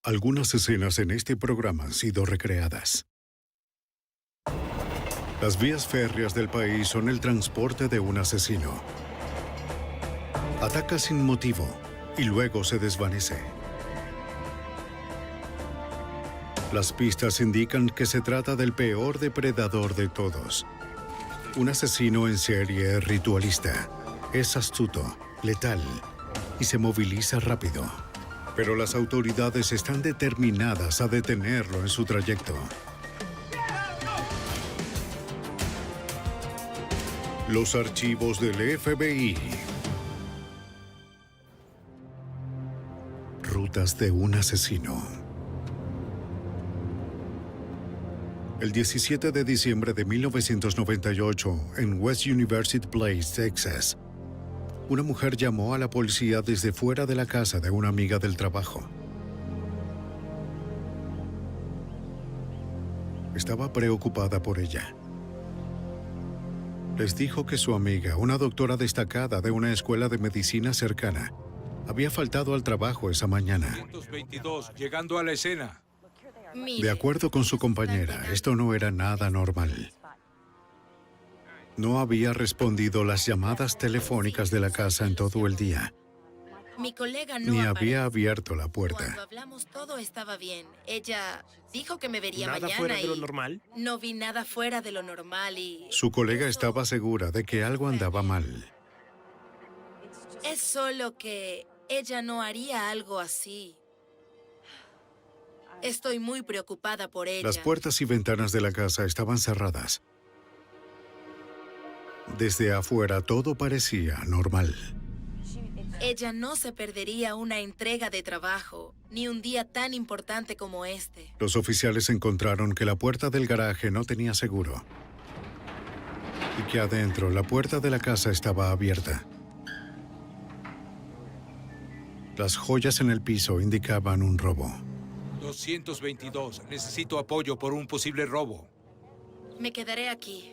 Algunas escenas en este programa han sido recreadas. Las vías férreas del país son el transporte de un asesino. Ataca sin motivo y luego se desvanece. Las pistas indican que se trata del peor depredador de todos. Un asesino en serie ritualista. Es astuto, letal y se moviliza rápido. Pero las autoridades están determinadas a detenerlo en su trayecto. Los archivos del FBI. Rutas de un asesino. El 17 de diciembre de 1998, en West University Place, Texas, una mujer llamó a la policía desde fuera de la casa de una amiga del trabajo. Estaba preocupada por ella. Les dijo que su amiga, una doctora destacada de una escuela de medicina cercana, había faltado al trabajo esa mañana. 222, llegando a la escena. De acuerdo con su compañera, esto no era nada normal. No había respondido las llamadas telefónicas de la casa en todo el día, Mi colega no ni aparece. había abierto la Cuando puerta. hablamos todo estaba bien. Ella dijo que me vería ¿Nada mañana fuera de lo y normal? no vi nada fuera de lo normal y... Su colega Eso estaba segura de que algo andaba mal. es solo que ella no haría algo así. Estoy muy preocupada por ella. Las puertas y ventanas de la casa estaban cerradas. Desde afuera todo parecía normal. Ella no se perdería una entrega de trabajo, ni un día tan importante como este. Los oficiales encontraron que la puerta del garaje no tenía seguro y que adentro la puerta de la casa estaba abierta. Las joyas en el piso indicaban un robo. 222, necesito apoyo por un posible robo. Me quedaré aquí.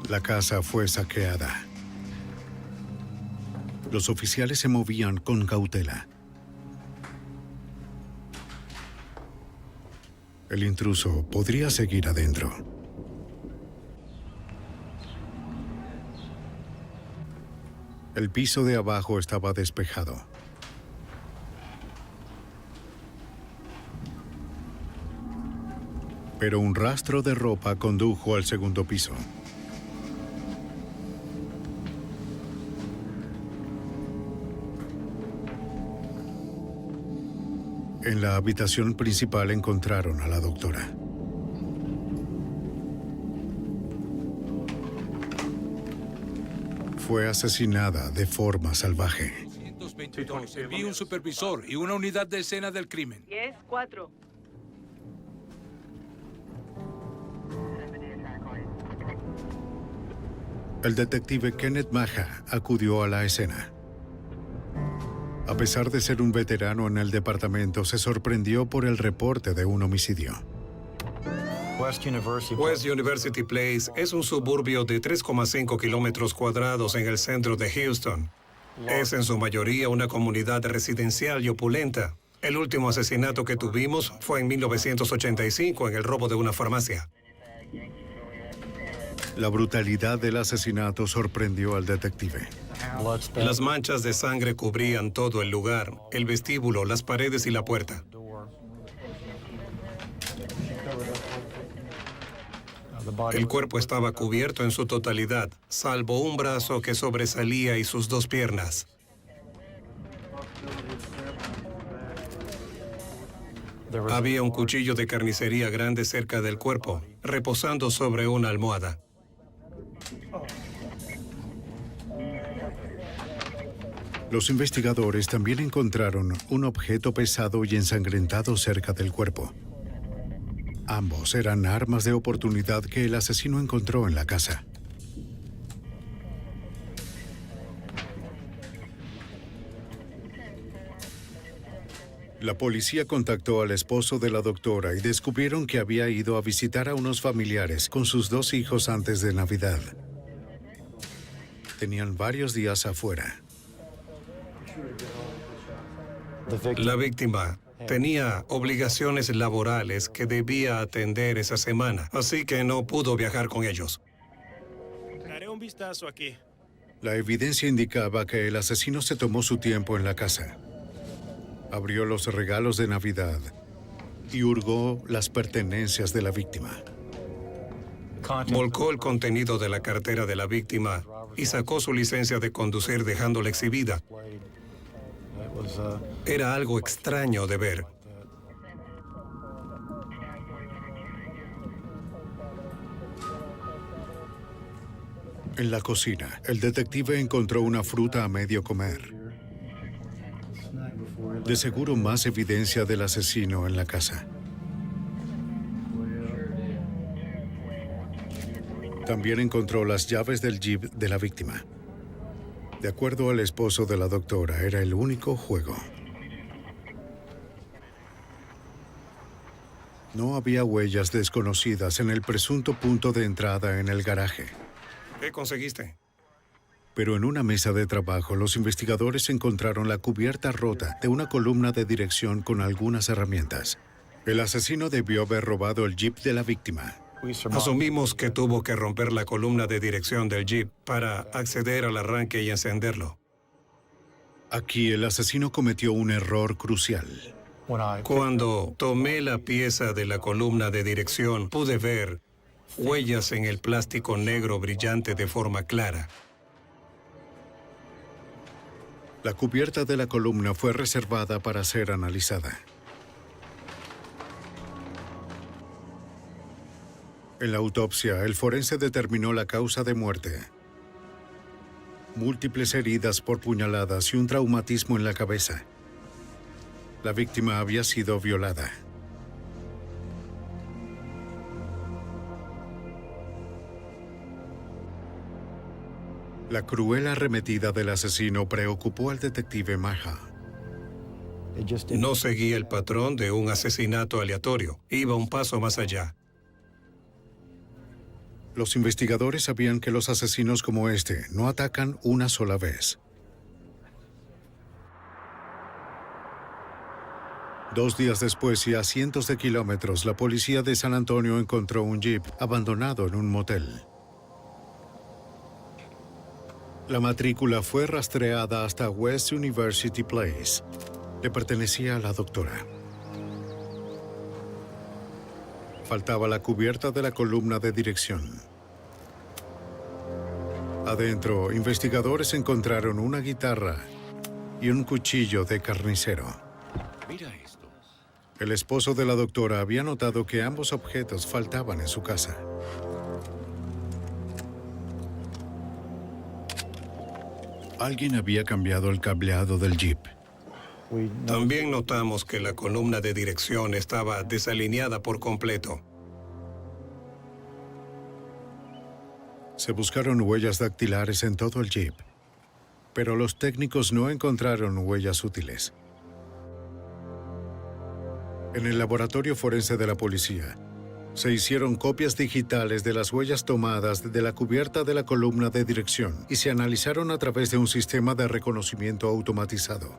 La casa fue saqueada. Los oficiales se movían con cautela. El intruso podría seguir adentro. El piso de abajo estaba despejado. Pero un rastro de ropa condujo al segundo piso. En la habitación principal encontraron a la doctora. Fue asesinada de forma salvaje. 222, envíe un supervisor y una unidad de escena del crimen. 10-4. El detective Kenneth Maja acudió a la escena. A pesar de ser un veterano en el departamento, se sorprendió por el reporte de un homicidio. West University Place es un suburbio de 3,5 kilómetros cuadrados en el centro de Houston. Es en su mayoría una comunidad residencial y opulenta. El último asesinato que tuvimos fue en 1985 en el robo de una farmacia. La brutalidad del asesinato sorprendió al detective. Las manchas de sangre cubrían todo el lugar, el vestíbulo, las paredes y la puerta. El cuerpo estaba cubierto en su totalidad, salvo un brazo que sobresalía y sus dos piernas. Había un cuchillo de carnicería grande cerca del cuerpo, reposando sobre una almohada. Los investigadores también encontraron un objeto pesado y ensangrentado cerca del cuerpo. Ambos eran armas de oportunidad que el asesino encontró en la casa. La policía contactó al esposo de la doctora y descubrieron que había ido a visitar a unos familiares con sus 2 hijos antes de Navidad. Tenían varios días afuera. La víctima tenía obligaciones laborales que debía atender esa semana, así que no pudo viajar con ellos. Daré un vistazo aquí. La evidencia indicaba que el asesino se tomó su tiempo en la casa. Abrió los regalos de Navidad y hurgó las pertenencias de la víctima. Volcó el contenido de la cartera de la víctima y sacó su licencia de conducir dejándola exhibida. Era algo extraño de ver. En la cocina, el detective encontró una fruta a medio comer. De seguro más evidencia del asesino en la casa. También encontró las llaves del Jeep de la víctima. De acuerdo al esposo de la doctora, era el único juego. No había huellas desconocidas en el presunto punto de entrada en el garaje. ¿Qué conseguiste? Pero en una mesa de trabajo, los investigadores encontraron la cubierta rota de una columna de dirección con algunas herramientas. El asesino debió haber robado el Jeep de la víctima. Asumimos que tuvo que romper la columna de dirección del Jeep para acceder al arranque y encenderlo. Aquí el asesino cometió un error crucial. Cuando tomé la pieza de la columna de dirección, pude ver huellas en el plástico negro brillante de forma clara. La cubierta de la columna fue reservada para ser analizada. En la autopsia, el forense determinó la causa de muerte. Múltiples heridas por puñaladas y un traumatismo en la cabeza. La víctima había sido violada. La cruel arremetida del asesino preocupó al detective Maja. No seguía el patrón de un asesinato aleatorio. Iba un paso más allá. Los investigadores sabían que los asesinos como este no atacan una sola vez. 2 días después y a cientos de kilómetros, la policía de San Antonio encontró un jeep abandonado en un motel. La matrícula fue rastreada hasta West University Place. Le pertenecía a la doctora. Faltaba la cubierta de la columna de dirección. Adentro, investigadores encontraron una guitarra y un cuchillo de carnicero. Mira esto. El esposo de la doctora había notado que ambos objetos faltaban en su casa. Alguien había cambiado el cableado del Jeep. También notamos que la columna de dirección estaba desalineada por completo. Se buscaron huellas dactilares en todo el Jeep, pero los técnicos no encontraron huellas útiles. En el laboratorio forense de la policía, se hicieron copias digitales de las huellas tomadas de la cubierta de la columna de dirección y se analizaron a través de un sistema de reconocimiento automatizado.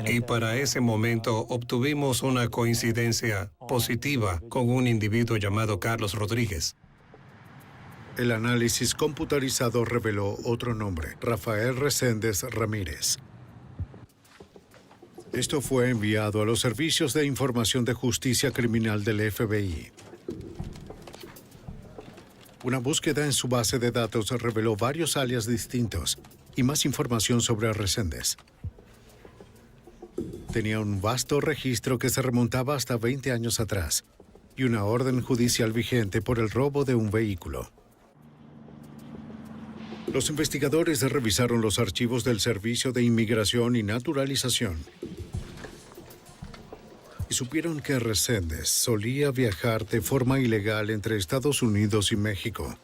Y para ese momento obtuvimos una coincidencia positiva con un individuo llamado Carlos Rodríguez. El análisis computarizado reveló otro nombre, Rafael Reséndez Ramírez. Esto fue enviado a los servicios de información de justicia criminal del FBI. Una búsqueda en su base de datos reveló varios alias distintos y más información sobre Reséndez. Tenía un vasto registro que se remontaba hasta 20 años atrás y una orden judicial vigente por el robo de un vehículo. Los investigadores revisaron los archivos del Servicio de Inmigración y Naturalización y supieron que Reséndez solía viajar de forma ilegal entre Estados Unidos y México.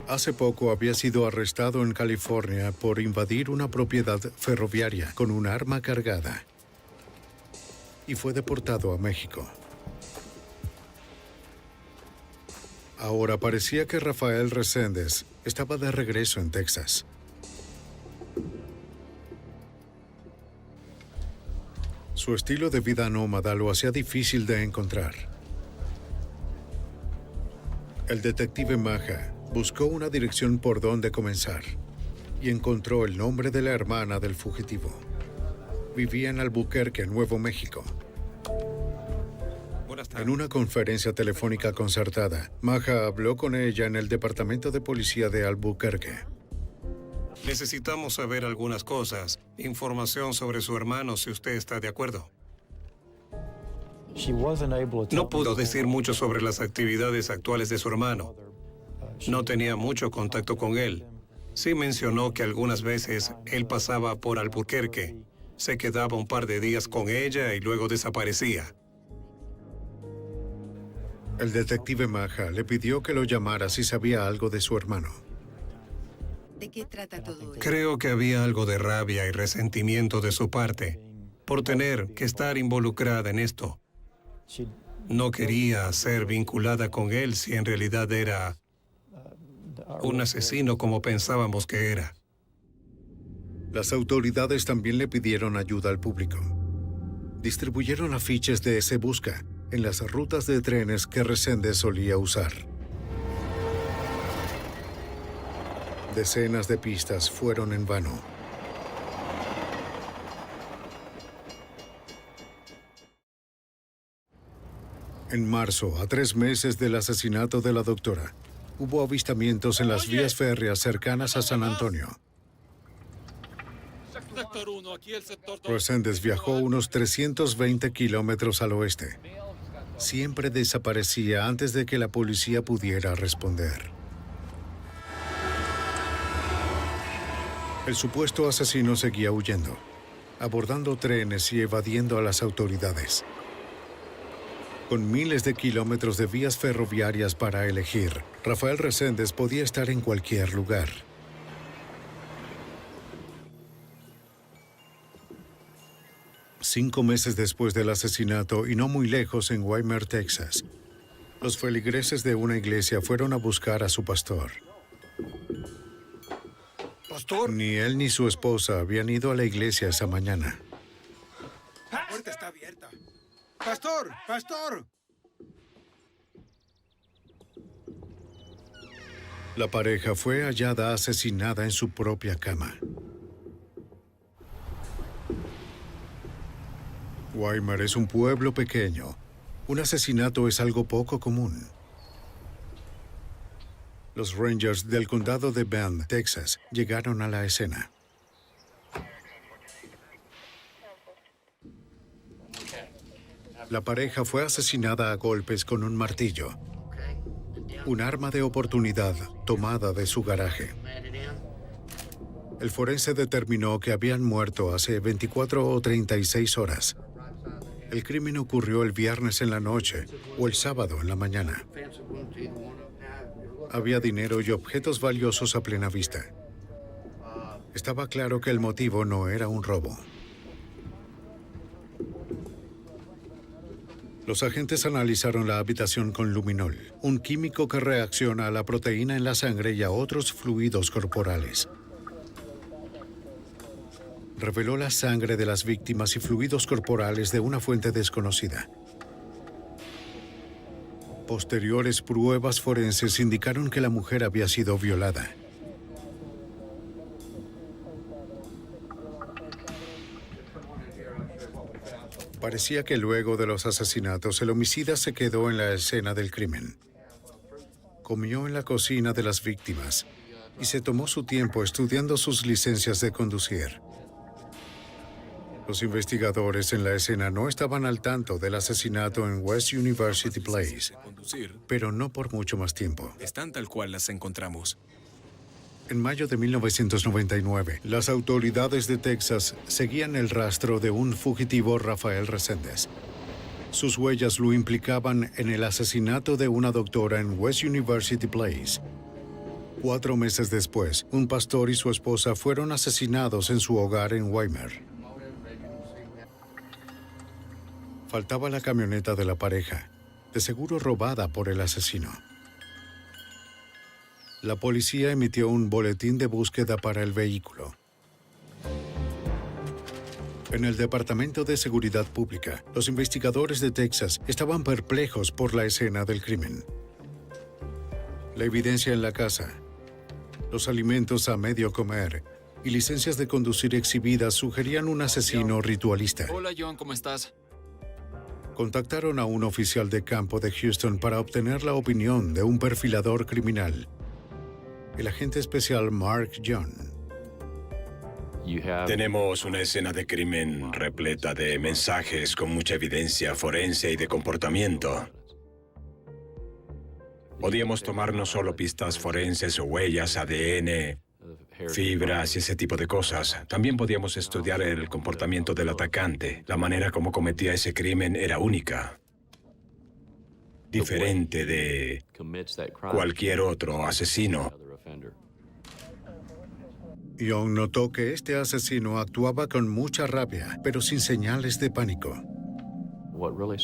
Hace poco había sido arrestado en California por invadir una propiedad ferroviaria con un arma cargada y fue deportado a México. Ahora parecía que Rafael Reséndez estaba de regreso en Texas. Su estilo de vida nómada lo hacía difícil de encontrar. El detective Maja buscó una dirección por donde comenzar y encontró el nombre de la hermana del fugitivo. Vivía en Albuquerque, Nuevo México. En una conferencia telefónica concertada, Maja habló con ella en el Departamento de Policía de Albuquerque. Necesitamos saber algunas cosas. Información sobre su hermano, si usted está de acuerdo. No pudo decir mucho sobre las actividades actuales de su hermano. No tenía mucho contacto con él. Sí mencionó que algunas veces él pasaba por Albuquerque, se quedaba un par de días con ella y luego desaparecía. El detective Maja le pidió que lo llamara si sabía algo de su hermano. ¿De qué trata todo esto? Creo que había algo de rabia y resentimiento de su parte por tener que estar involucrada en esto. No quería ser vinculada con él si en realidad era un asesino como pensábamos que era. Las autoridades también le pidieron ayuda al público. Distribuyeron afiches de Se Busca en las rutas de trenes que Reséndez solía usar. Decenas de pistas fueron en vano. En marzo, a 3 meses del asesinato de la doctora, hubo avistamientos en las vías férreas cercanas a San Antonio. Reséndez viajó unos 320 kilómetros al oeste. Siempre desaparecía antes de que la policía pudiera responder. El supuesto asesino seguía huyendo, abordando trenes y evadiendo a las autoridades. Con miles de kilómetros de vías ferroviarias para elegir, Rafael Reséndez podía estar en cualquier lugar. Cinco meses después del asesinato y no muy lejos en Weimar, Texas, los feligreses de una iglesia fueron a buscar a su pastor. Pastor. Ni él ni su esposa habían ido a la iglesia esa mañana. La puerta está abierta. ¡Pastor! ¡Pastor! La pareja fue hallada asesinada en su propia cama. Weimar es un pueblo pequeño. Un asesinato es algo poco común. Los Rangers del condado de Bend, Texas, llegaron a la escena. La pareja fue asesinada a golpes con un martillo, un arma de oportunidad tomada de su garaje. El forense determinó que habían muerto hace 24 o 36 horas. El crimen ocurrió el viernes en la noche o el sábado en la mañana. Había dinero y objetos valiosos a plena vista. Estaba claro que el motivo no era un robo. Los agentes analizaron la habitación con luminol, un químico que reacciona a la proteína en la sangre y a otros fluidos corporales. Reveló la sangre de las víctimas y fluidos corporales de una fuente desconocida. Posteriores pruebas forenses indicaron que la mujer había sido violada. Parecía que luego de los asesinatos, el homicida se quedó en la escena del crimen. Comió en la cocina de las víctimas y se tomó su tiempo estudiando sus licencias de conducir. Los investigadores en la escena no estaban al tanto del asesinato en West University Place, pero no por mucho más tiempo. Están tal cual las encontramos. En mayo de 1999, las autoridades de Texas seguían el rastro de un fugitivo, Rafael Reséndez. Sus huellas lo implicaban en el asesinato de una doctora en West University Place. 4 meses después, un pastor y su esposa fueron asesinados en su hogar en Weimar. Faltaba la camioneta de la pareja, de seguro robada por el asesino. La policía emitió un boletín de búsqueda para el vehículo. En el Departamento de Seguridad Pública, los investigadores de Texas estaban perplejos por la escena del crimen. La evidencia en la casa, los alimentos a medio comer y licencias de conducir exhibidas sugerían un asesino ritualista. Hola, John, ¿cómo estás? Contactaron a un oficial de campo de Houston para obtener la opinión de un perfilador criminal, el agente especial Mark John. Tenemos una escena de crimen repleta de mensajes con mucha evidencia forense y de comportamiento. Podíamos tomar no solo pistas forenses o huellas, ADN, fibras y ese tipo de cosas. También podíamos estudiar el comportamiento del atacante. La manera como cometía ese crimen era única, diferente de cualquier otro asesino. Young notó que este asesino actuaba con mucha rabia, pero sin señales de pánico.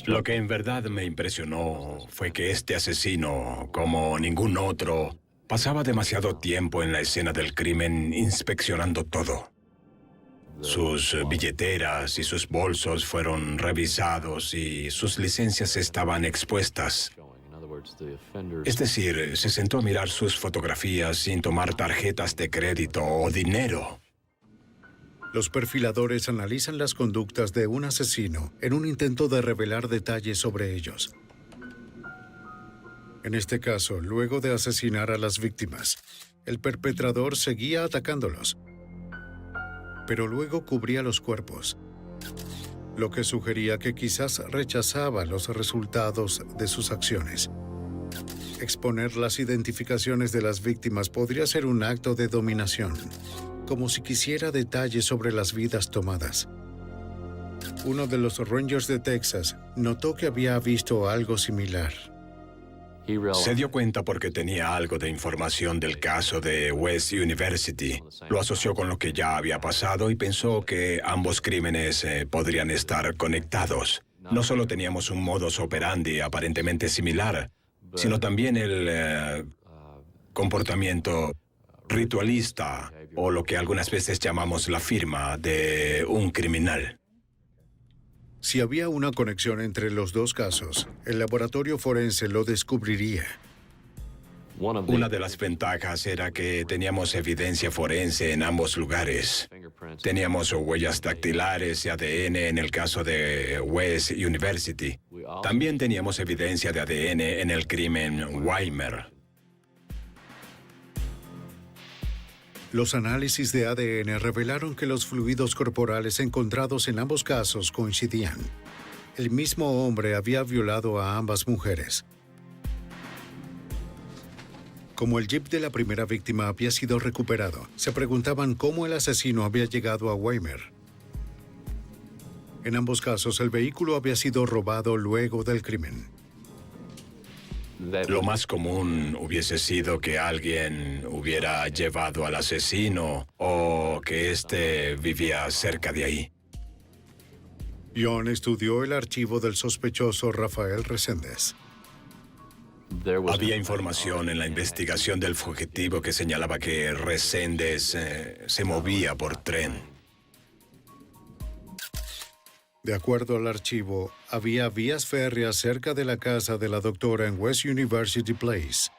Lo que en verdad me impresionó fue que este asesino, como ningún otro, pasaba demasiado tiempo en la escena del crimen inspeccionando todo. Sus billeteras y sus bolsos fueron revisados y sus licencias estaban expuestas. Es decir, se sentó a mirar sus fotografías sin tomar tarjetas de crédito o dinero. Los perfiladores analizan las conductas de un asesino en un intento de revelar detalles sobre ellos. En este caso, luego de asesinar a las víctimas, el perpetrador seguía atacándolos, pero luego cubría los cuerpos, lo que sugería que quizás rechazaba los resultados de sus acciones. Exponer las identificaciones de las víctimas podría ser un acto de dominación, como si quisiera detalles sobre las vidas tomadas. Uno de los Rangers de Texas notó que había visto algo similar. Se dio cuenta porque tenía algo de información del caso de West University. Lo asoció con lo que ya había pasado y pensó que ambos crímenes podrían estar conectados. No solo teníamos un modus operandi aparentemente similar, sino también el comportamiento ritualista, o lo que algunas veces llamamos la firma de un criminal. Si había una conexión entre los dos casos, el laboratorio forense lo descubriría. Una de las ventajas era que teníamos evidencia forense en ambos lugares. Teníamos huellas dactilares y ADN en el caso de West University. También teníamos evidencia de ADN en el crimen Weimar. Los análisis de ADN revelaron que los fluidos corporales encontrados en ambos casos coincidían. El mismo hombre había violado a ambas mujeres. Como el jeep de la primera víctima había sido recuperado, se preguntaban cómo el asesino había llegado a Weimar. En ambos casos, el vehículo había sido robado luego del crimen. Lo más común hubiese sido que alguien hubiera llevado al asesino o que éste vivía cerca de ahí. John estudió el archivo del sospechoso Rafael Reséndez. Había información en la investigación del fugitivo que señalaba que Reséndez se movía por tren. De acuerdo al archivo, había vías férreas cerca de la casa de la doctora en West University Place.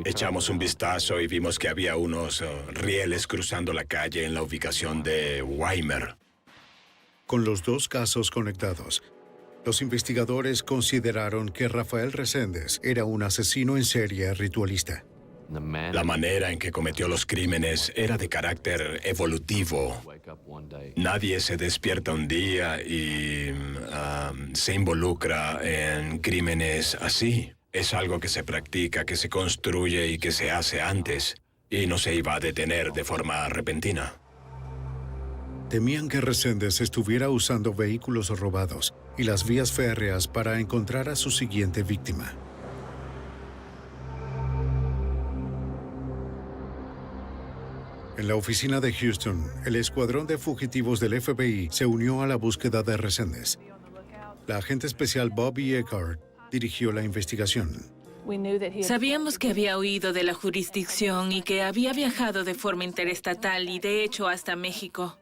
Echamos un vistazo y vimos que había unos rieles cruzando la calle en la ubicación de Weimar. Con los dos casos conectados, los investigadores consideraron que Rafael Reséndez era un asesino en serie ritualista. La manera en que cometió los crímenes era de carácter evolutivo. Nadie se despierta un día y se involucra en crímenes así. Es algo que se practica, que se construye y que se hace antes, y no se iba a detener de forma repentina. Temían que Reséndez estuviera usando vehículos robados y las vías férreas para encontrar a su siguiente víctima. En la oficina de Houston, el escuadrón de fugitivos del FBI se unió a la búsqueda de Reséndez. La agente especial Bobby Eckhart dirigió la investigación. Sabíamos que había huido de la jurisdicción y que había viajado de forma interestatal y de hecho hasta México.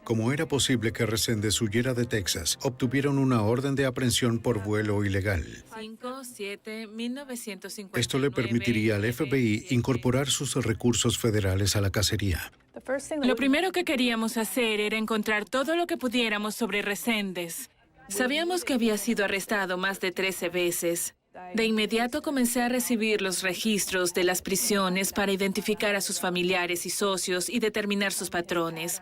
Como era posible que Reséndez huyera de Texas, obtuvieron una orden de aprehensión por vuelo ilegal. 5-7-1959. Esto le permitiría al FBI incorporar sus recursos federales a la cacería. Lo primero que queríamos hacer era encontrar todo lo que pudiéramos sobre Reséndez. Sabíamos que había sido arrestado más de 13 veces. De inmediato comencé a recibir los registros de las prisiones para identificar a sus familiares y socios y determinar sus patrones.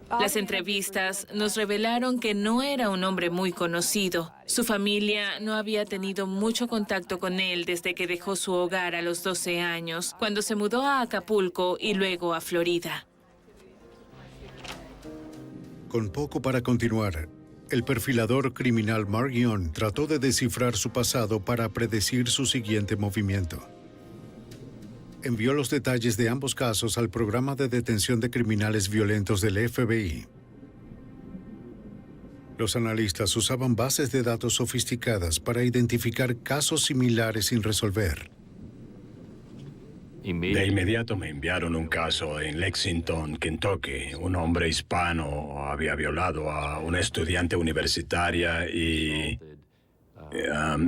Las entrevistas nos revelaron que no era un hombre muy conocido. Su familia no había tenido mucho contacto con él desde que dejó su hogar a los 12 años, cuando se mudó a Acapulco y luego a Florida. Con poco para continuar, el perfilador criminal Mark Young trató de descifrar su pasado para predecir su siguiente movimiento. Envió los detalles de ambos casos al programa de detención de criminales violentos del FBI. Los analistas usaban bases de datos sofisticadas para identificar casos similares sin resolver. De inmediato me enviaron un caso en Lexington, Kentucky. Un hombre hispano había violado a una estudiante universitaria y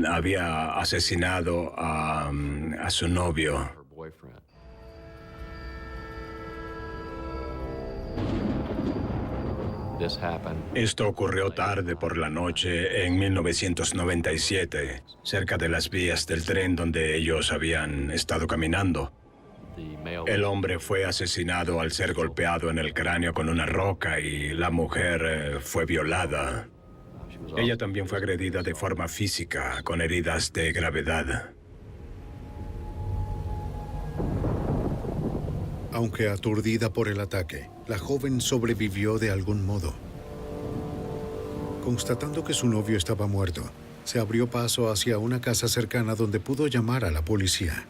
había asesinado a su novio. Esto ocurrió tarde por la noche en 1997, cerca de las vías del tren donde ellos habían estado caminando. El hombre fue asesinado al ser golpeado en el cráneo con una roca y la mujer fue violada. Ella también fue agredida de forma física, con heridas de gravedad. Aunque aturdida por el ataque, la joven sobrevivió de algún modo. Constatando que su novio estaba muerto, se abrió paso hacia una casa cercana donde pudo llamar a la policía.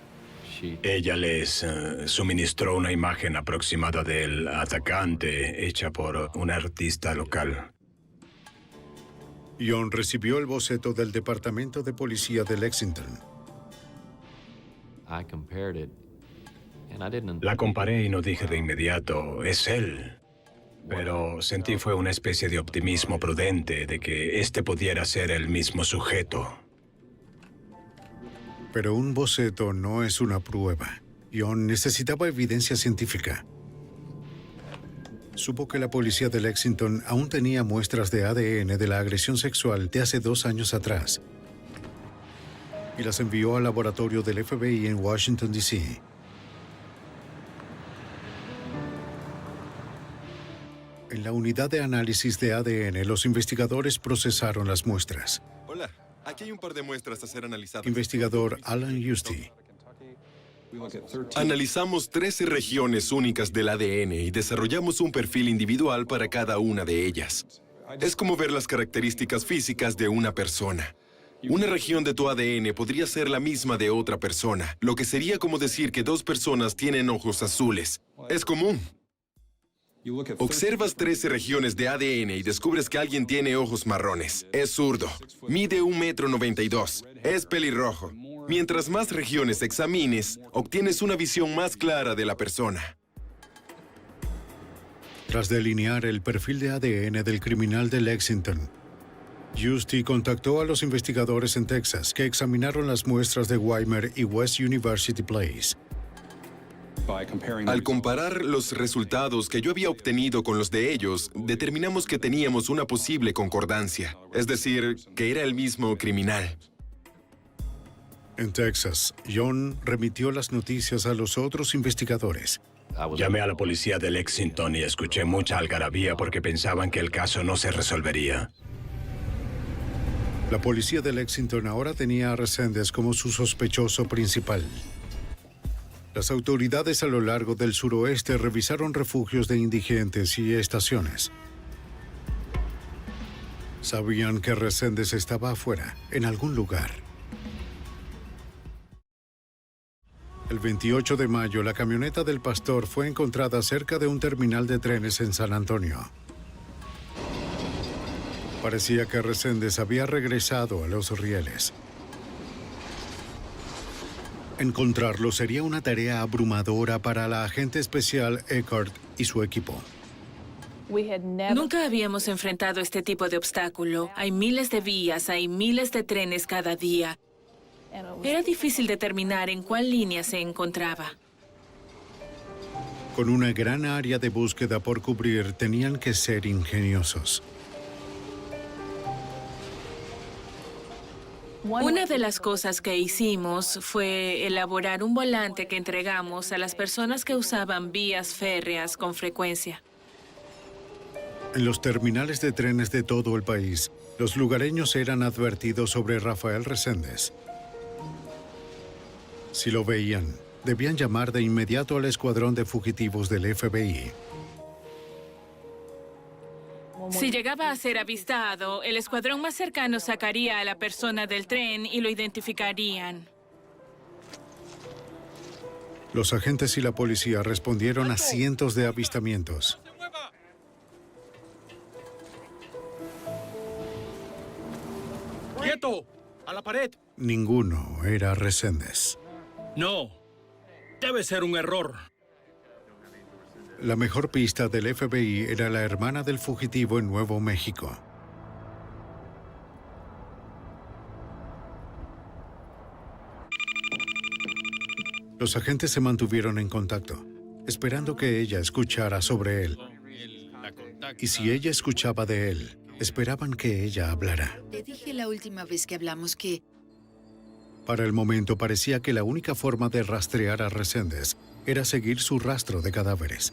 Ella les suministró una imagen aproximada del atacante hecha por un artista local. Young recibió el boceto del Departamento de Policía de Lexington. La comparé y no dije de inmediato, es él. Pero sentí fue una especie de optimismo prudente de que este pudiera ser el mismo sujeto. Pero un boceto no es una prueba. Young necesitaba evidencia científica. Supo que la policía de Lexington aún tenía muestras de ADN de la agresión sexual de hace 2 años atrás y las envió al laboratorio del FBI en Washington, D.C. En la unidad de análisis de ADN, los investigadores procesaron las muestras. Hola, aquí hay un par de muestras a ser analizadas. Investigador Alan Justy. Analizamos 13 regiones únicas del ADN y desarrollamos un perfil individual para cada una de ellas. Es como ver las características físicas de una persona. Una región de tu ADN podría ser la misma de otra persona, lo que sería como decir que 2 personas tienen ojos azules. Es común. Observas 13 regiones de ADN y descubres que alguien tiene ojos marrones. Es zurdo. Mide 1,92 m. Es pelirrojo. Mientras más regiones examines, obtienes una visión más clara de la persona. Tras delinear el perfil de ADN del criminal de Lexington, Justy contactó a los investigadores en Texas que examinaron las muestras de Weimar y West University Place. Al comparar los resultados que yo había obtenido con los de ellos, determinamos que teníamos una posible concordancia, es decir, que era el mismo criminal. En Texas, Young remitió las noticias a los otros investigadores. Llamé a la policía de Lexington y escuché mucha algarabía porque pensaban que el caso no se resolvería. La policía de Lexington ahora tenía a Reséndez como su sospechoso principal. Las autoridades a lo largo del suroeste revisaron refugios de indigentes y estaciones. Sabían que Reséndez estaba afuera, en algún lugar. El 28 de mayo, la camioneta del pastor fue encontrada cerca de un terminal de trenes en San Antonio. Parecía que Reséndez había regresado a los rieles. Encontrarlo sería una tarea abrumadora para la agente especial Eckhart y su equipo. Nunca habíamos enfrentado este tipo de obstáculo. Hay miles de vías, hay miles de trenes cada día. Era difícil determinar en cuál línea se encontraba. Con una gran área de búsqueda por cubrir, tenían que ser ingeniosos. Una de las cosas que hicimos fue elaborar un volante que entregamos a las personas que usaban vías férreas con frecuencia. En los terminales de trenes de todo el país, los lugareños eran advertidos sobre Rafael Reséndez. Si lo veían, debían llamar de inmediato al escuadrón de fugitivos del FBI. Si llegaba a ser avistado, el escuadrón más cercano sacaría a la persona del tren y lo identificarían. Los agentes y la policía respondieron a cientos de avistamientos. ¡Quieto! ¡A la pared! Ninguno era Reséndez. No. Debe ser un error. La mejor pista del FBI era la hermana del fugitivo en Nuevo México. Los agentes se mantuvieron en contacto, esperando que ella escuchara sobre él. Y si ella escuchaba de él, esperaban que ella hablara. Te dije la última vez que hablamos que... Para el momento parecía que la única forma de rastrear a Reséndez era seguir su rastro de cadáveres.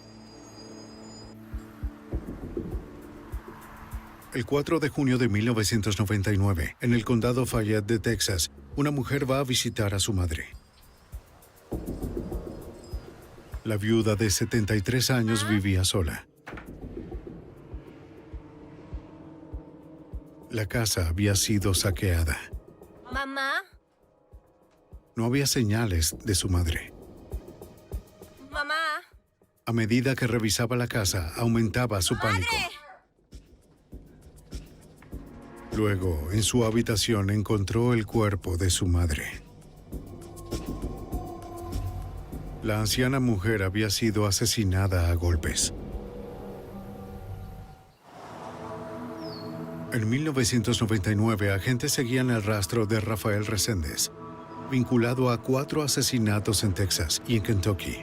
El 4 de junio de 1999, en el condado Fayette de Texas, una mujer va a visitar a su madre. La viuda de 73 años vivía sola. La casa había sido saqueada. ¿Mamá? No había señales de su madre. ¡Mamá! A medida que revisaba la casa, aumentaba su pánico. Luego, en su habitación, encontró el cuerpo de su madre. La anciana mujer había sido asesinada a golpes. En 1999, agentes seguían el rastro de Rafael Reséndez, vinculado a 4 asesinatos en Texas y en Kentucky.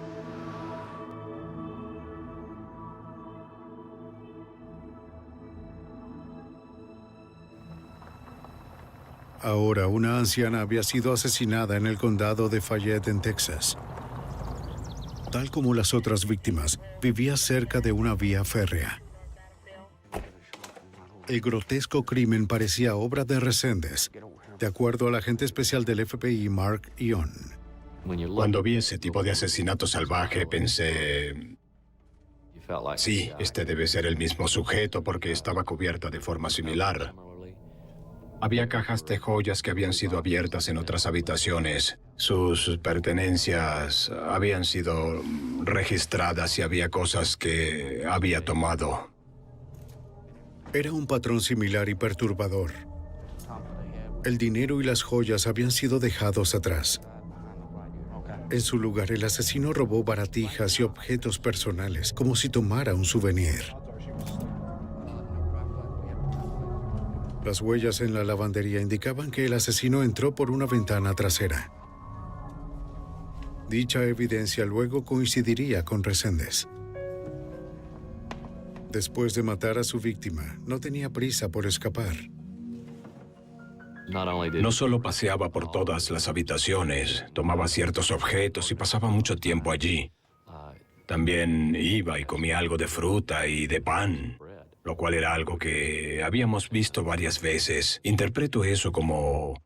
Ahora, una anciana había sido asesinada en el condado de Fayette, en Texas. Tal como las otras víctimas, vivía cerca de una vía férrea. El grotesco crimen parecía obra de Reséndez, de acuerdo al agente especial del FBI, Mark Ion. Cuando vi ese tipo de asesinato salvaje, pensé... Sí, este debe ser el mismo sujeto porque estaba cubierta de forma similar. Había cajas de joyas que habían sido abiertas en otras habitaciones. Sus pertenencias habían sido registradas y había cosas que había tomado. Era un patrón similar y perturbador. El dinero y las joyas habían sido dejados atrás. En su lugar, el asesino robó baratijas y objetos personales, como si tomara un souvenir. Las huellas en la lavandería indicaban que el asesino entró por una ventana trasera. Dicha evidencia luego coincidiría con Reséndez. Después de matar a su víctima, no tenía prisa por escapar. No solo paseaba por todas las habitaciones, tomaba ciertos objetos y pasaba mucho tiempo allí. También iba y comía algo de fruta y de pan, lo cual era algo que habíamos visto varias veces. Interpreto eso como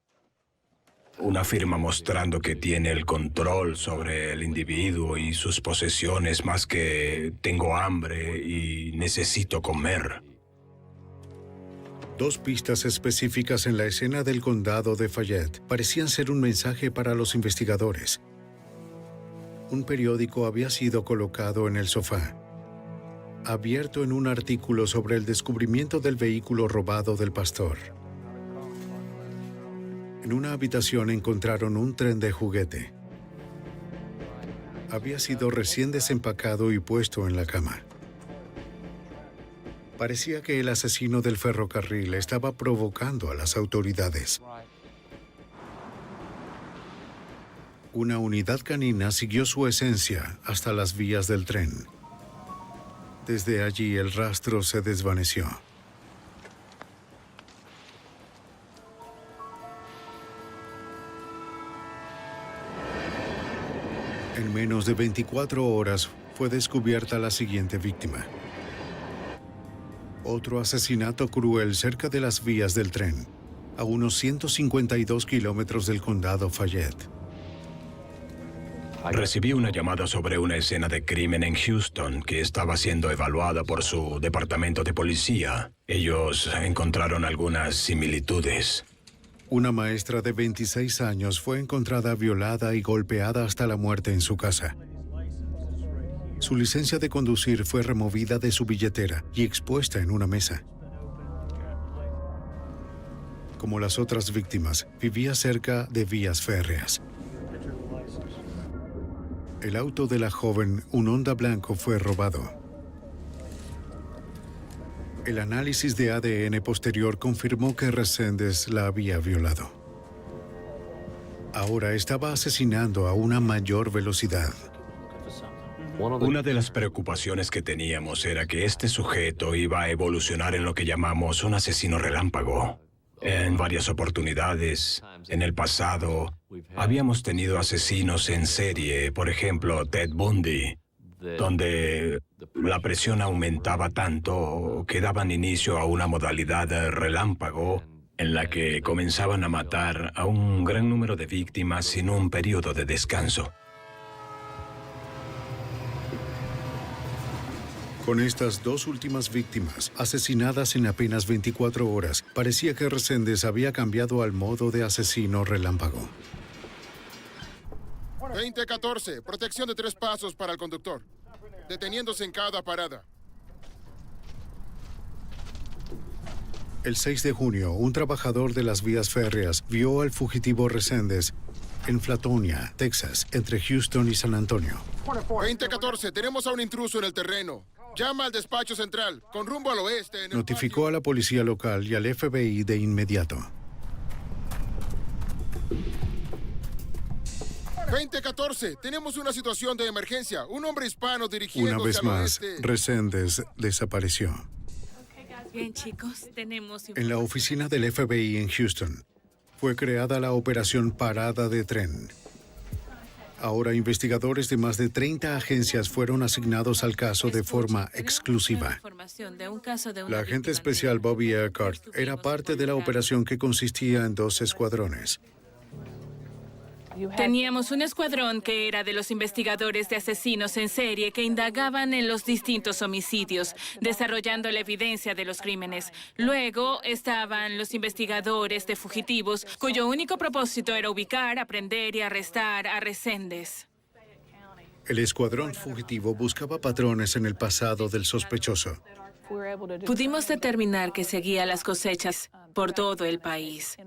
una firma mostrando que tiene el control sobre el individuo y sus posesiones más que tengo hambre y necesito comer. 2 pistas específicas en la escena del condado de Fayette parecían ser un mensaje para los investigadores. Un periódico había sido colocado en el sofá, abierto en un artículo sobre el descubrimiento del vehículo robado del pastor. En una habitación encontraron un tren de juguete. Había sido recién desempacado y puesto en la cama. Parecía que el asesino del ferrocarril estaba provocando a las autoridades. Una unidad canina siguió su esencia hasta las vías del tren. Desde allí el rastro se desvaneció. En menos de 24 horas fue descubierta la siguiente víctima. Otro asesinato cruel cerca de las vías del tren, a unos 152 kilómetros del condado Fayette. Recibí una llamada sobre una escena de crimen en Houston que estaba siendo evaluada por su departamento de policía. Ellos encontraron algunas similitudes. Una maestra de 26 años fue encontrada violada y golpeada hasta la muerte en su casa. Su licencia de conducir fue removida de su billetera y expuesta en una mesa. Como las otras víctimas, vivía cerca de vías férreas. El auto de la joven, un Honda blanco, fue robado. El análisis de ADN posterior confirmó que Reséndez la había violado. Ahora estaba asesinando a una mayor velocidad. Una de las preocupaciones que teníamos era que este sujeto iba a evolucionar en lo que llamamos un asesino relámpago. En varias oportunidades, en el pasado, habíamos tenido asesinos en serie, por ejemplo, Ted Bundy, donde la presión aumentaba tanto que daban inicio a una modalidad relámpago en la que comenzaban a matar a un gran número de víctimas sin un periodo de descanso. Con estas dos últimas víctimas, asesinadas en apenas 24 horas, parecía que Reséndez había cambiado al modo de asesino relámpago. 2014, protección de 3 pasos para el conductor, deteniéndose en cada parada. El 6 de junio, un trabajador de las vías férreas vio al fugitivo Reséndez en Flatonia, Texas, entre Houston y San Antonio. 2014, tenemos a un intruso en el terreno. Llama al despacho central, con rumbo al oeste. Notificó a la policía local y al FBI de inmediato. 2014, tenemos una situación de emergencia. Un hombre hispano dirigiéndose Una vez al más, oeste. Reséndez desapareció. Bien, chicos, tenemos... En la oficina del FBI en Houston, fue creada la Operación Parada de Tren. Ahora, investigadores de más de 30 agencias fueron asignados al caso de forma exclusiva. La agente especial Bobby Eckhart era parte de la operación que consistía en 2 escuadrones. Teníamos un escuadrón que era de los investigadores de asesinos en serie que indagaban en los distintos homicidios, desarrollando la evidencia de los crímenes. Luego estaban los investigadores de fugitivos, cuyo único propósito era ubicar, aprender y arrestar a Reséndez. El escuadrón fugitivo buscaba patrones en el pasado del sospechoso. Pudimos determinar que seguía las cosechas por todo el país.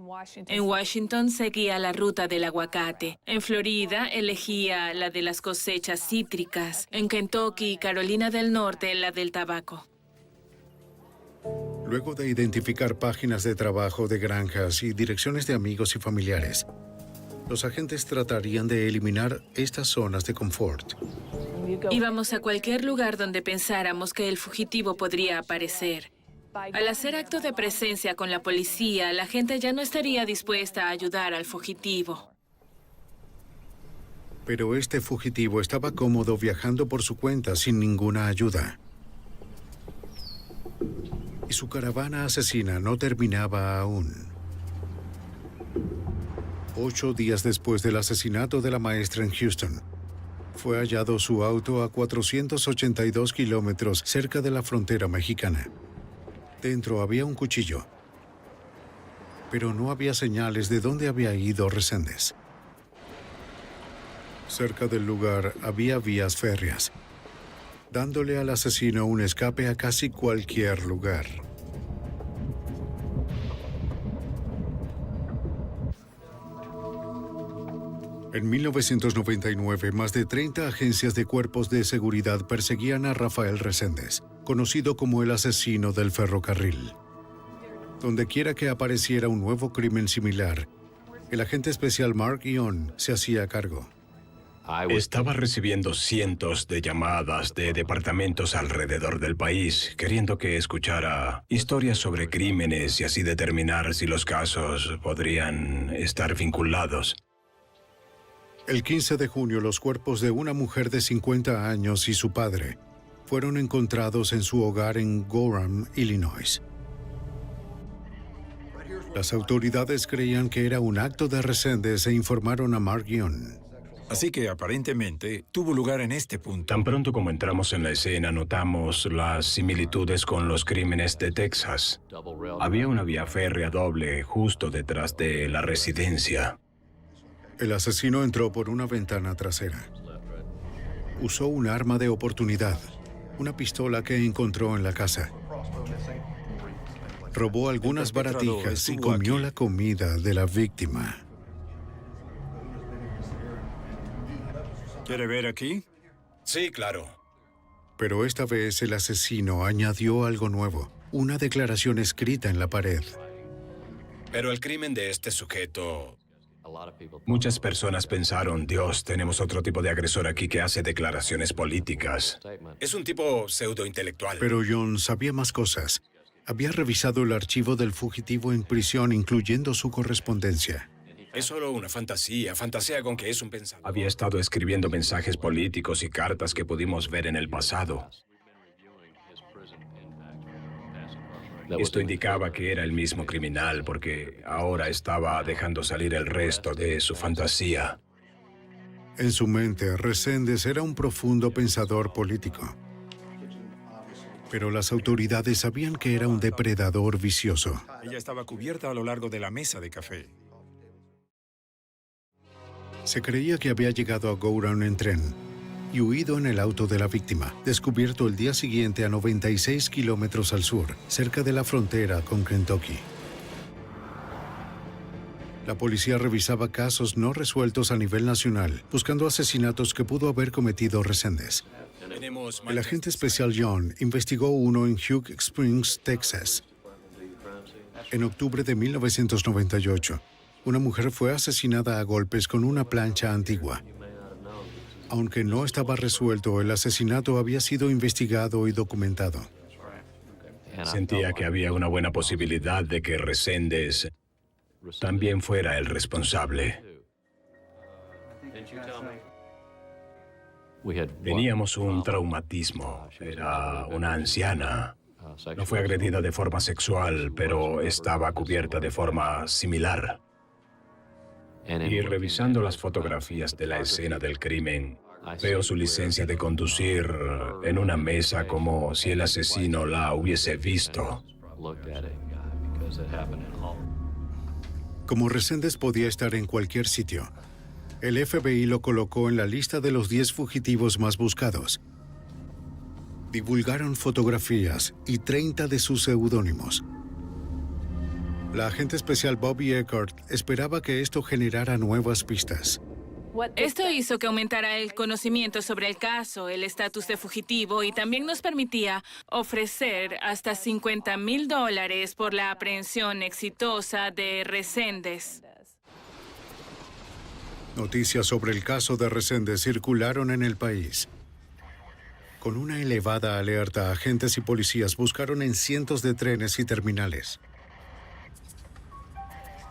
En Washington seguía la ruta del aguacate. En Florida elegía la de las cosechas cítricas. En Kentucky y Carolina del Norte la del tabaco. Luego de identificar páginas de trabajo de granjas y direcciones de amigos y familiares, los agentes tratarían de eliminar estas zonas de confort. Íbamos a cualquier lugar donde pensáramos que el fugitivo podría aparecer. Al hacer acto de presencia con la policía, la gente ya no estaría dispuesta a ayudar al fugitivo. Pero este fugitivo estaba cómodo viajando por su cuenta sin ninguna ayuda. Y su caravana asesina no terminaba aún. 8 días después del asesinato de la maestra en Houston, fue hallado su auto a 482 kilómetros cerca de la frontera mexicana. Dentro había un cuchillo, pero no había señales de dónde había ido Reséndez. Cerca del lugar había vías férreas, dándole al asesino un escape a casi cualquier lugar. En 1999, más de 30 agencias de cuerpos de seguridad perseguían a Rafael Reséndez, conocido como el asesino del ferrocarril. Dondequiera que apareciera un nuevo crimen similar, el agente especial Mark Ion se hacía cargo. Estaba recibiendo cientos de llamadas de departamentos alrededor del país, queriendo que escuchara historias sobre crímenes y así determinar si los casos podrían estar vinculados. El 15 de junio, los cuerpos de una mujer de 50 años y su padre fueron encontrados en su hogar en Gorham, Illinois. Las autoridades creían que era un acto de Reséndez e informaron a Mark Ion. Así que aparentemente tuvo lugar en este punto. Tan pronto como entramos en la escena, notamos las similitudes con los crímenes de Texas. Había una vía férrea doble justo detrás de la residencia. El asesino entró por una ventana trasera. Usó un arma de oportunidad, una pistola que encontró en la casa. Robó algunas baratijas y comió la comida de la víctima. ¿Quiere ver aquí? Sí, claro. Pero esta vez el asesino añadió algo nuevo, una declaración escrita en la pared. Pero el crimen de este sujeto... Muchas personas pensaron, Dios, tenemos otro tipo de agresor aquí que hace declaraciones políticas. Es un tipo pseudointelectual. Pero John sabía más cosas. Había revisado el archivo del fugitivo en prisión, incluyendo su correspondencia. Es solo una fantasía. Fantasea con que es un pensador. Había estado escribiendo mensajes políticos y cartas que pudimos ver en el pasado. Esto indicaba que era el mismo criminal porque ahora estaba dejando salir el resto de su fantasía. En su mente, Reséndez era un profundo pensador político. Pero las autoridades sabían que era un depredador vicioso. Ella estaba cubierta a lo largo de la mesa de café. Se creía que había llegado a Gorham en tren y huido en el auto de la víctima, descubierto el día siguiente a 96 kilómetros al sur, cerca de la frontera con Kentucky. La policía revisaba casos no resueltos a nivel nacional, buscando asesinatos que pudo haber cometido Reséndez. El agente especial John investigó uno en Hugh Springs, Texas. En octubre de 1998, una mujer fue asesinada a golpes con una plancha antigua. Aunque no estaba resuelto, el asesinato había sido investigado y documentado. Sentía que había una buena posibilidad de que Reséndez también fuera el responsable. Teníamos un traumatismo. Era una anciana. No fue agredida de forma sexual, pero estaba cubierta de forma similar. Y revisando las fotografías de la escena del crimen, veo su licencia de conducir en una mesa como si el asesino la hubiese visto. Como Reséndez podía estar en cualquier sitio, el FBI lo colocó en la lista de los 10 fugitivos más buscados. Divulgaron fotografías y 30 de sus seudónimos. La agente especial Bobby Eckert esperaba que esto generara nuevas pistas. Esto hizo que aumentara el conocimiento sobre el caso, el estatus de fugitivo y también nos permitía ofrecer hasta $50,000 por la aprehensión exitosa de Reséndez. Noticias sobre el caso de Reséndez circularon en el país. Con una elevada alerta, agentes y policías buscaron en cientos de trenes y terminales.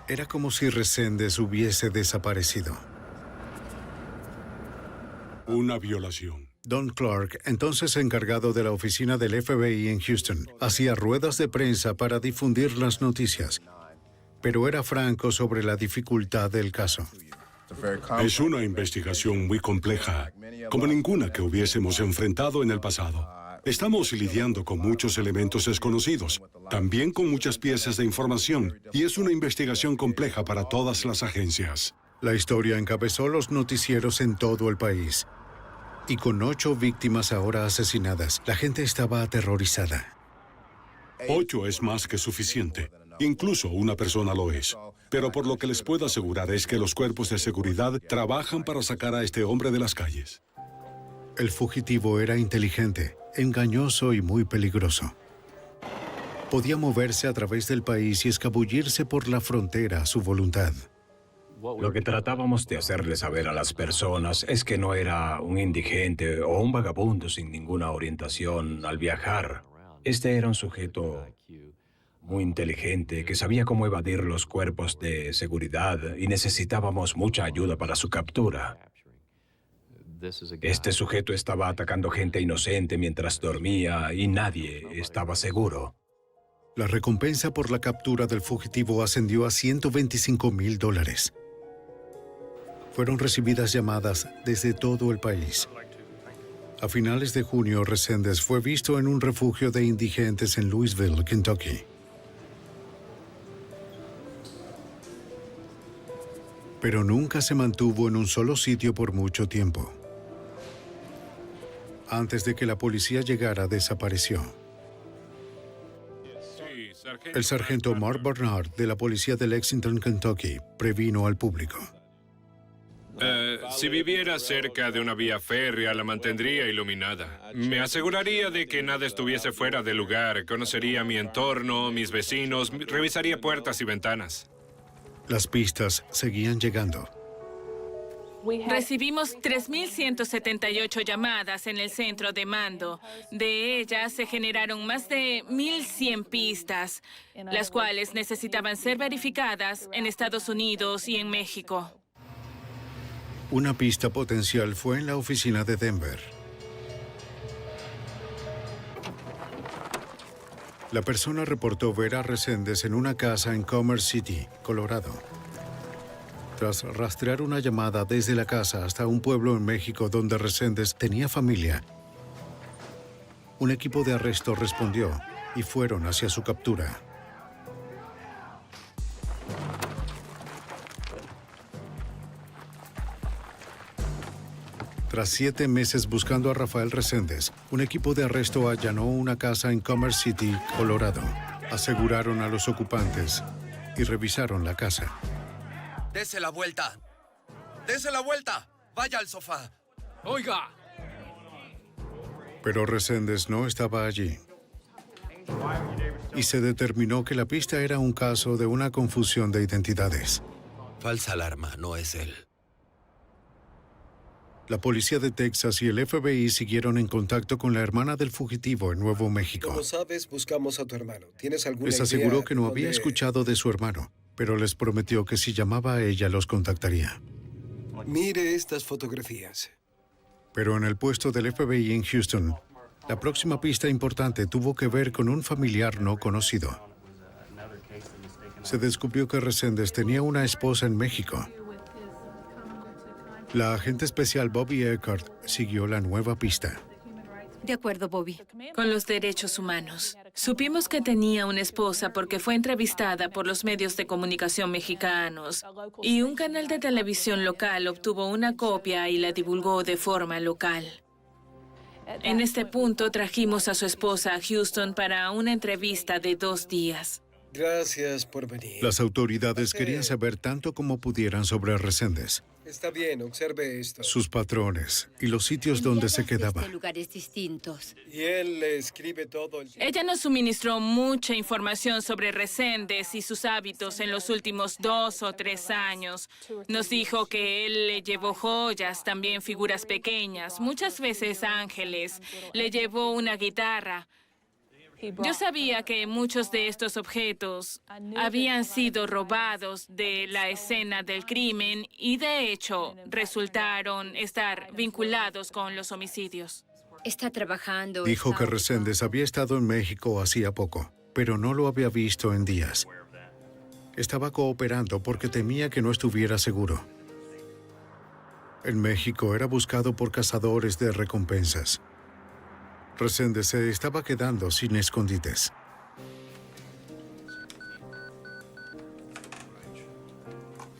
Era como si Reséndez hubiese desaparecido. Una violación. Don Clark, entonces encargado de la oficina del FBI en Houston, hacía ruedas de prensa para difundir las noticias, pero era franco sobre la dificultad del caso. Es una investigación muy compleja, como ninguna que hubiésemos enfrentado en el pasado. Estamos lidiando con muchos elementos desconocidos, también con muchas piezas de información, y es una investigación compleja para todas las agencias. La historia encabezó los noticieros en todo el país. Y con 8 víctimas ahora asesinadas, la gente estaba aterrorizada. 8 es más que suficiente. Incluso una persona lo es. Pero por lo que les puedo asegurar es que los cuerpos de seguridad trabajan para sacar a este hombre de las calles. El fugitivo era inteligente, engañoso y muy peligroso. Podía moverse a través del país y escabullirse por la frontera a su voluntad. Lo que tratábamos de hacerle saber a las personas es que no era un indigente o un vagabundo sin ninguna orientación al viajar. Este era un sujeto muy inteligente que sabía cómo evadir los cuerpos de seguridad y necesitábamos mucha ayuda para su captura. Este sujeto estaba atacando gente inocente mientras dormía y nadie estaba seguro. La recompensa por la captura del fugitivo ascendió a $125,000. Fueron recibidas llamadas desde todo el país. A finales de junio, Reséndez fue visto en un refugio de indigentes en Louisville, Kentucky. Pero nunca se mantuvo en un solo sitio por mucho tiempo. Antes de que la policía llegara, desapareció. El sargento Mark Barnard, de la policía de Lexington, Kentucky, previno al público. Si viviera cerca de una vía férrea, la mantendría iluminada. Me aseguraría de que nada estuviese fuera de lugar. Conocería mi entorno, mis vecinos, revisaría puertas y ventanas. Las pistas seguían llegando. Recibimos 3.178 llamadas en el centro de mando. De ellas se generaron más de 1.100 pistas, las cuales necesitaban ser verificadas en Estados Unidos y en México. Una pista potencial fue en la oficina de Denver. La persona reportó ver a Reséndez en una casa en Commerce City, Colorado. Tras rastrear una llamada desde la casa hasta un pueblo en México donde Reséndez tenía familia, un equipo de arresto respondió y fueron hacia su captura. Tras 7 meses buscando a Rafael Reséndez, un equipo de arresto allanó una casa en Commerce City, Colorado. Aseguraron a los ocupantes y revisaron la casa. ¡Dese la vuelta! ¡Dese la vuelta! ¡Vaya al sofá! ¡Oiga! Pero Reséndez no estaba allí. Y se determinó que la pista era un caso de una confusión de identidades. Falsa alarma, no es él. La policía de Texas y el FBI siguieron en contacto con la hermana del fugitivo en Nuevo México. Como sabes, buscamos a tu hermano. ¿Tienes alguna Les idea aseguró que no dónde- había escuchado de su hermano, pero les prometió que si llamaba a ella los contactaría. Mire estas fotografías. Pero en el puesto del FBI en Houston, la próxima pista importante tuvo que ver con un familiar no conocido. Se descubrió que Reséndez tenía una esposa en México. La agente especial Bobby Eckhart siguió la nueva pista. De acuerdo, Bobby. Con los derechos humanos. Supimos que tenía una esposa porque fue entrevistada por los medios de comunicación mexicanos y un canal de televisión local obtuvo una copia y la divulgó de forma local. En este punto trajimos a su esposa a Houston para una entrevista de 2 días. Gracias por venir. Las autoridades querían saber tanto como pudieran sobre Reséndez, Está bien, observe esto. sus patrones y los sitios donde se quedaba. Lugares distintos. Y él le escribe todo el... Ella nos suministró mucha información sobre Reséndez y sus hábitos en los últimos 2 o 3 años. Nos dijo que él le llevó joyas, también figuras pequeñas, muchas veces ángeles. Le llevó una guitarra. Yo sabía que muchos de estos objetos habían sido robados de la escena del crimen y, de hecho, resultaron estar vinculados con los homicidios. Está trabajando. Dijo que Reséndez había estado en México hacía poco, pero no lo había visto en días. Estaba cooperando porque temía que no estuviera seguro. En México era buscado por cazadores de recompensas. Reséndez se estaba quedando sin escondites.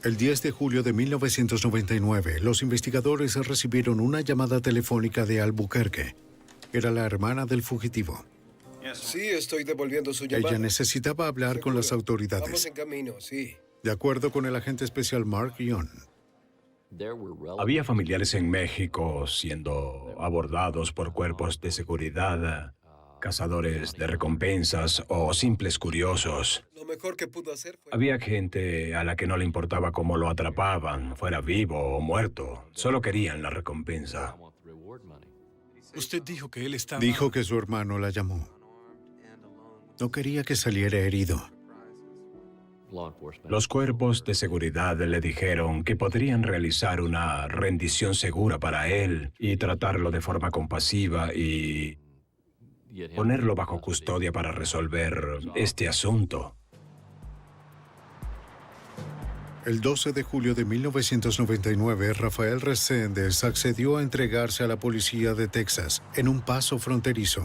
El 10 de julio de 1999, los investigadores recibieron una llamada telefónica de Albuquerque. Era la hermana del fugitivo. Sí, estoy devolviendo su llamada. Ella necesitaba hablar con las Vamos autoridades. en camino, sí. De acuerdo con el agente especial Mark Young, Había familiares en México siendo abordados por cuerpos de seguridad, cazadores de recompensas o simples curiosos. Lo mejor que pudo hacer fue... Había gente a la que no le importaba cómo lo atrapaban, fuera vivo o muerto. Solo querían la recompensa. Usted dijo que él estaba... dijo que su hermano la llamó. No quería que saliera herido. Los cuerpos de seguridad le dijeron que podrían realizar una rendición segura para él y tratarlo de forma compasiva y ponerlo bajo custodia para resolver este asunto. El 12 de julio de 1999, Rafael Reséndez accedió a entregarse a la policía de Texas en un paso fronterizo.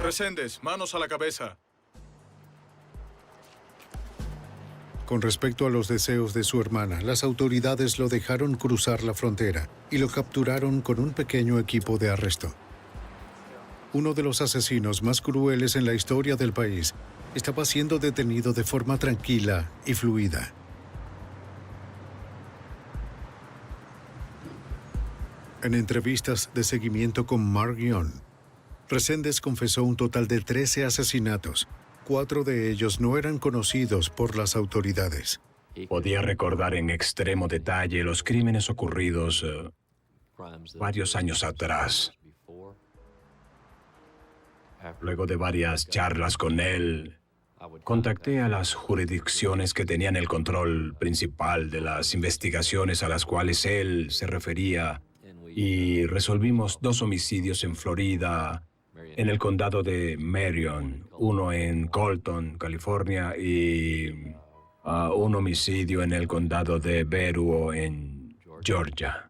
Reséndez, manos a la cabeza. Con respecto a los deseos de su hermana, las autoridades lo dejaron cruzar la frontera y lo capturaron con un pequeño equipo de arresto. Uno de los asesinos más crueles en la historia del país estaba siendo detenido de forma tranquila y fluida. En entrevistas de seguimiento con Mark Young, Reséndez confesó un total de 13 asesinatos. 4 de ellos no eran conocidos por las autoridades. Podía recordar en extremo detalle los crímenes ocurridos varios años atrás. Luego de varias charlas con él, contacté a las jurisdicciones que tenían el control principal de las investigaciones a las cuales él se refería y resolvimos 2 homicidios en Florida, en el condado de Marion, uno en Colton, California, y un homicidio en el condado de Beruo, en Georgia.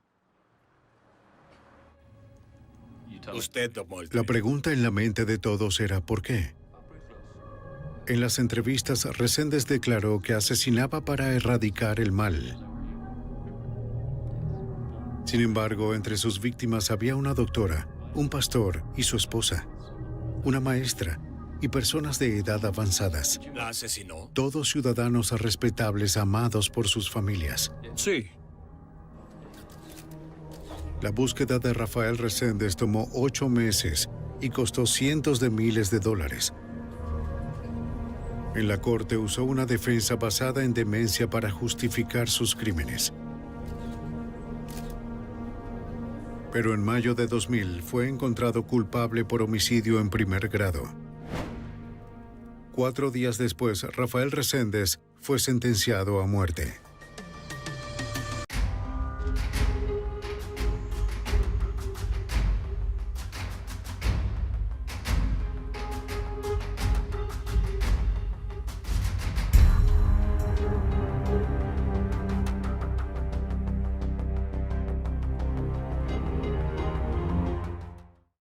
Usted, Don Moultrie. La pregunta en la mente de todos era ¿por qué? En las entrevistas, Reséndez declaró que asesinaba para erradicar el mal. Sin embargo, entre sus víctimas había una doctora, un pastor y su esposa, una maestra y personas de edad avanzadas. ¿La asesinó? Todos ciudadanos respetables amados por sus familias. Sí. La búsqueda de Rafael Reséndez tomó 8 meses y costó cientos de miles de dólares. En la corte usó una defensa basada en demencia para justificar sus crímenes. Pero en mayo de 2000 fue encontrado culpable por homicidio en primer grado. 4 días después, Rafael Reséndez fue sentenciado a muerte.